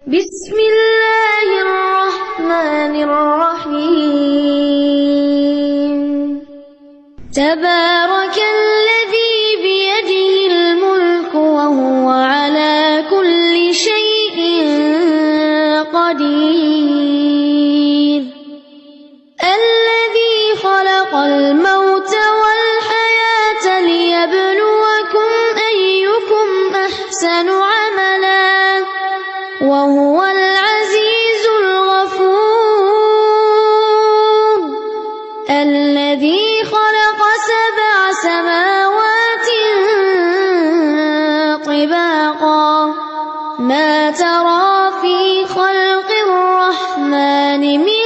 بسم الله الرحمن الرحيم تبارك الذي بيده الملك وهو على كل شيء قدير الذي خلق الموت والحياة ليبلوكم أيكم أحسن عملا وهو العزيز الغفور الذي خلق 7 سماوات طباقا ما ترى في خلق الرحمن من